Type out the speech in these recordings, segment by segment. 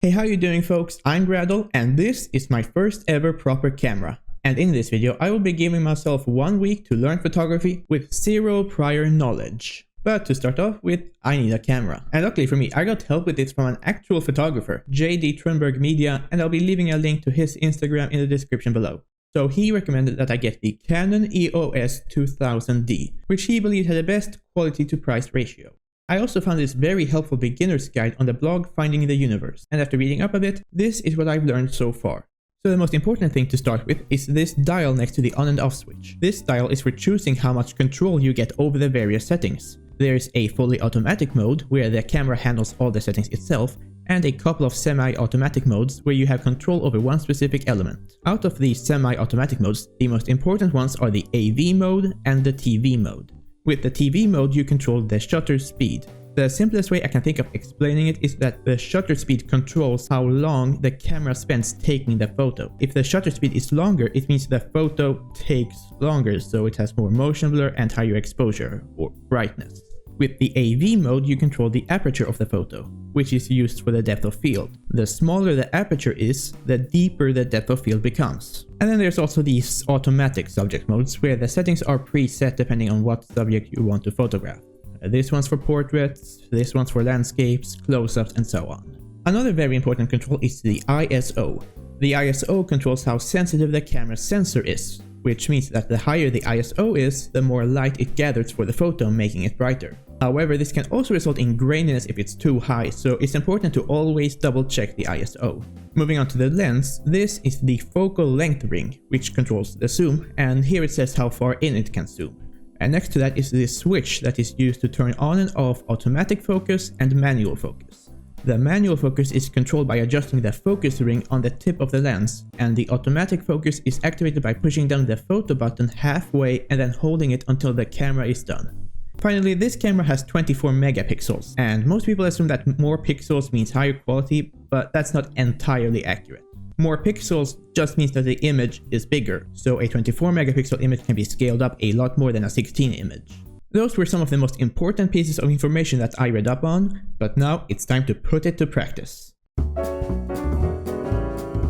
Hey, how you doing folks? I'm Gradle and this is my first ever proper camera. And in this video I will be giving myself 1 week to learn photography with zero prior knowledge. But to start off with, I need a camera. And luckily for me, I got help with this from an actual photographer, JD Trunberg Media, and I'll be leaving a link to his Instagram in the description below. So he recommended that I get the Canon EOS 2000D, which he believed had the best quality to price ratio. I also found this very helpful beginner's guide on the blog Finding the Universe, and after reading up a bit, this is what I've learned so far. So the most important thing to start with is this dial next to the on and off switch. This dial is for choosing how much control you get over the various settings. There's a fully automatic mode, where the camera handles all the settings itself, and a couple of semi-automatic modes where you have control over one specific element. Out of these semi-automatic modes, the most important ones are the AV mode and the TV mode. With the TV mode, you control the shutter speed. The simplest way I can think of explaining it is that the shutter speed controls how long the camera spends taking the photo. If the shutter speed is longer, it means the photo takes longer, so it has more motion blur and higher exposure, or brightness. With the AV mode, you control the aperture of the photo, which is used for the depth of field. The smaller the aperture is, the deeper the depth of field becomes. And then there's also these automatic subject modes, where the settings are preset depending on what subject you want to photograph. This one's for portraits, this one's for landscapes, close-ups, and so on. Another very important control is the ISO. The ISO controls how sensitive the camera's sensor is, which means that the higher the ISO is, the more light it gathers for the photo, making it brighter. However, this can also result in graininess if it's too high, so it's important to always double check the ISO. Moving on to the lens, this is the focal length ring, which controls the zoom, and here it says how far in it can zoom. And next to that is this switch that is used to turn on and off automatic focus and manual focus. The manual focus is controlled by adjusting the focus ring on the tip of the lens, and the automatic focus is activated by pushing down the photo button halfway and then holding it until the camera is done. Finally, this camera has 24 megapixels, and most people assume that more pixels means higher quality, but that's not entirely accurate. More pixels just means that the image is bigger, so a 24 megapixel image can be scaled up a lot more than a 16 image. Those were some of the most important pieces of information that I read up on, but now it's time to put it to practice.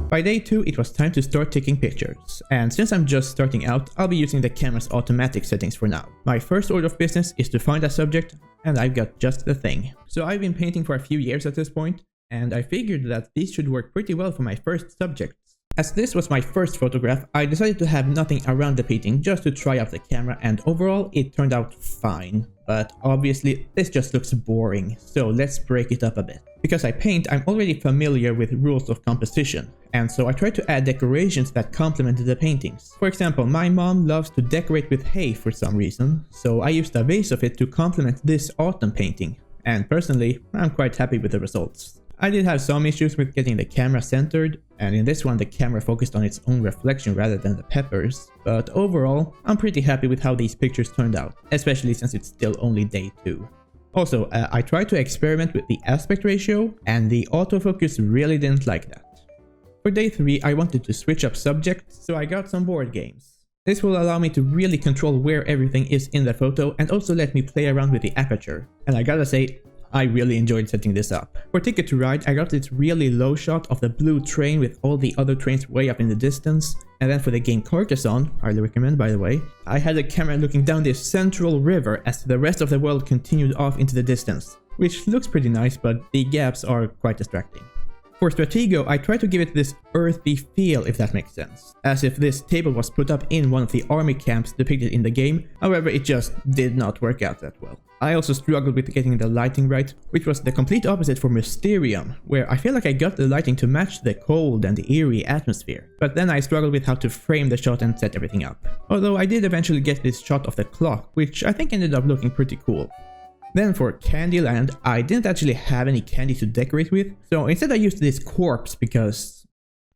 By day 2, it was time to start taking pictures, and since I'm just starting out, I'll be using the camera's automatic settings for now. My first order of business is to find a subject, and I've got just the thing. So I've been painting for a few years at this point, and I figured that these should work pretty well for my first subjects. As this was my first photograph, I decided to have nothing around the painting just to try out the camera, and overall it turned out fine. But obviously this just looks boring, so let's break it up a bit. Because I paint, I'm already familiar with rules of composition, and so I try to add decorations that complement the paintings. For example, my mom loves to decorate with hay for some reason, so I used a vase of it to complement this autumn painting, and personally, I'm quite happy with the results. I did have some issues with getting the camera centered, and in this one the camera focused on its own reflection rather than the peppers, but overall, I'm pretty happy with how these pictures turned out, especially since it's still only day 2. Also, I tried to experiment with the aspect ratio, and the autofocus really didn't like that. For day 3, I wanted to switch up subjects, so I got some board games. This will allow me to really control where everything is in the photo and also let me play around with the aperture, and I gotta say, I really enjoyed setting this up. For Ticket to Ride, I got this really low shot of the blue train with all the other trains way up in the distance, and then for the game Carcassonne, highly recommend by the way, I had the camera looking down this central river as the rest of the world continued off into the distance, which looks pretty nice, but the gaps are quite distracting. For Stratego, I tried to give it this earthy feel, if that makes sense, as if this table was put up in one of the army camps depicted in the game, however it just did not work out that well. I also struggled with getting the lighting right, which was the complete opposite for Mysterium, where I feel like I got the lighting to match the cold and the eerie atmosphere, but then I struggled with how to frame the shot and set everything up. Although I did eventually get this shot of the clock, which I think ended up looking pretty cool. Then for Candyland, I didn't actually have any candy to decorate with, so instead I used this corpse because,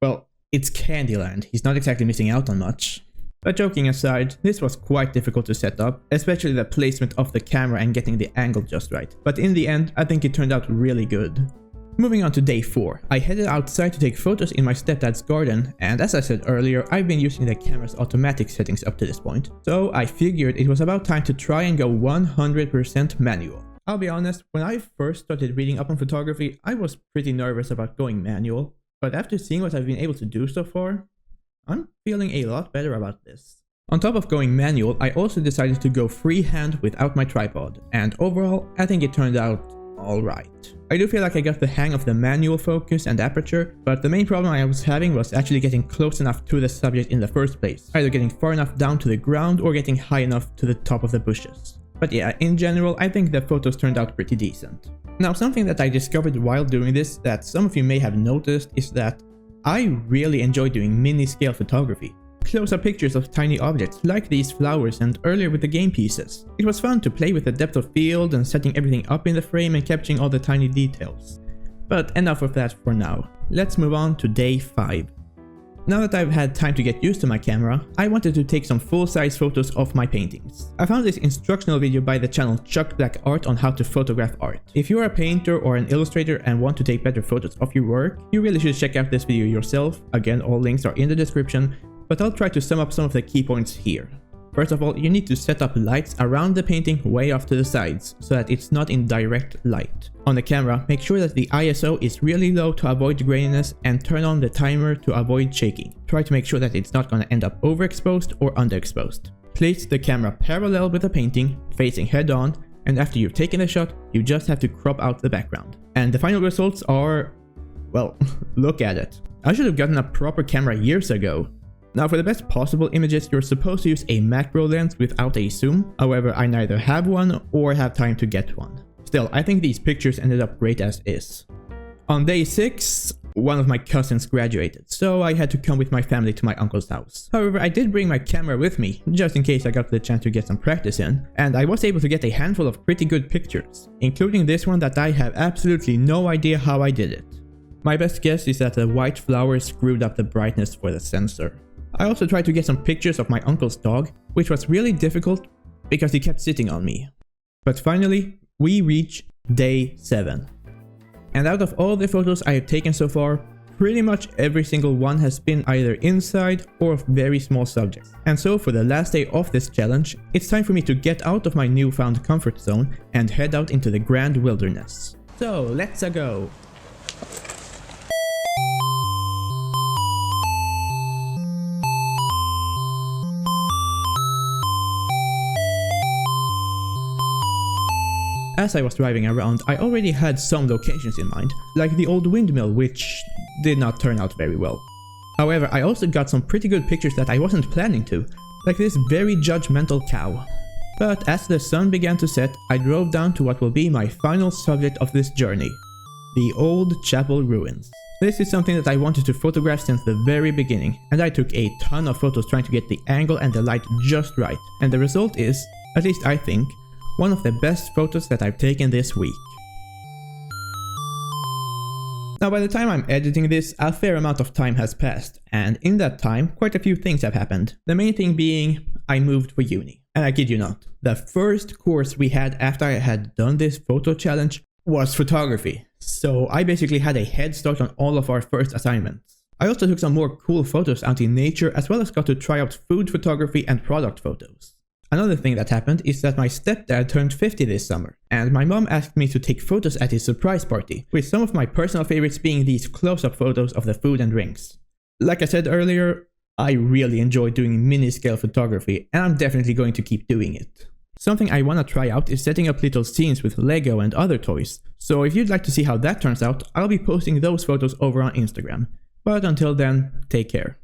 well, it's Candyland, he's not exactly missing out on much. But joking aside, this was quite difficult to set up, especially the placement of the camera and getting the angle just right, but in the end I think it turned out really good. Moving on to day 4, I headed outside to take photos in my stepdad's garden, and as I said earlier, I've been using the camera's automatic settings up to this point, so I figured it was about time to try and go 100% manual. I'll be honest, when I first started reading up on photography, I was pretty nervous about going manual, but after seeing what I've been able to do so far, I'm feeling a lot better about this. On top of going manual, I also decided to go freehand without my tripod, and overall, I think it turned out alright. I do feel like I got the hang of the manual focus and aperture, but the main problem I was having was actually getting close enough to the subject in the first place, either getting far enough down to the ground or getting high enough to the top of the bushes. But yeah, in general, I think the photos turned out pretty decent. Now, something that I discovered while doing this that some of you may have noticed is that I really enjoy doing mini-scale photography. Close-up pictures of tiny objects like these flowers and earlier with the game pieces. It was fun to play with the depth of field and setting everything up in the frame and capturing all the tiny details. But enough of that for now. Let's move on to day 5. Now that I've had time to get used to my camera, I wanted to take some full-size photos of my paintings. I found this instructional video by the channel Chuck Black Art on how to photograph art. If you're a painter or an illustrator and want to take better photos of your work, you really should check out this video yourself. Again, all links are in the description, but I'll try to sum up some of the key points here. First of all, you need to set up lights around the painting way off to the sides, so that it's not in direct light. On the camera, make sure that the ISO is really low to avoid graininess and turn on the timer to avoid shaking. Try to make sure that it's not going to end up overexposed or underexposed. Place the camera parallel with the painting, facing head on, and after you've taken the shot, you just have to crop out the background. And the final results are... well, look at it. I should have gotten a proper camera years ago. Now, for the best possible images, you're supposed to use a macro lens without a zoom. However, I neither have one or have time to get one. Still, I think these pictures ended up great as is. On day 6, one of my cousins graduated, so I had to come with my family to my uncle's house. However, I did bring my camera with me, just in case I got the chance to get some practice in, and I was able to get a handful of pretty good pictures, including this one that I have absolutely no idea how I did it. My best guess is that the white flower screwed up the brightness for the sensor. I also tried to get some pictures of my uncle's dog, which was really difficult because he kept sitting on me. But finally, we reach day 7. And out of all the photos I have taken so far, pretty much every single one has been either inside or of very small subjects. And so for the last day of this challenge, it's time for me to get out of my newfound comfort zone and head out into the grand wilderness. So let's go! As I was driving around, I already had some locations in mind, like the old windmill, which did not turn out very well. However, I also got some pretty good pictures that I wasn't planning to, like this very judgmental cow. But as the sun began to set, I drove down to what will be my final subject of this journey, the old chapel ruins. This is something that I wanted to photograph since the very beginning, and I took a ton of photos trying to get the angle and the light just right, and the result is, at least I think, one of the best photos that I've taken this week. Now, by the time I'm editing this, a fair amount of time has passed, and in that time, quite a few things have happened. The main thing being, I moved for uni. And I kid you not, the first course we had after I had done this photo challenge was photography. So I basically had a head start on all of our first assignments. I also took some more cool photos out in nature, as well as got to try out food photography and product photos. Another thing that happened is that my stepdad turned 50 this summer, and my mom asked me to take photos at his surprise party, with some of my personal favorites being these close-up photos of the food and drinks. Like I said earlier, I really enjoy doing mini-scale photography, and I'm definitely going to keep doing it. Something I want to try out is setting up little scenes with Lego and other toys, so if you'd like to see how that turns out, I'll be posting those photos over on Instagram. But until then, take care.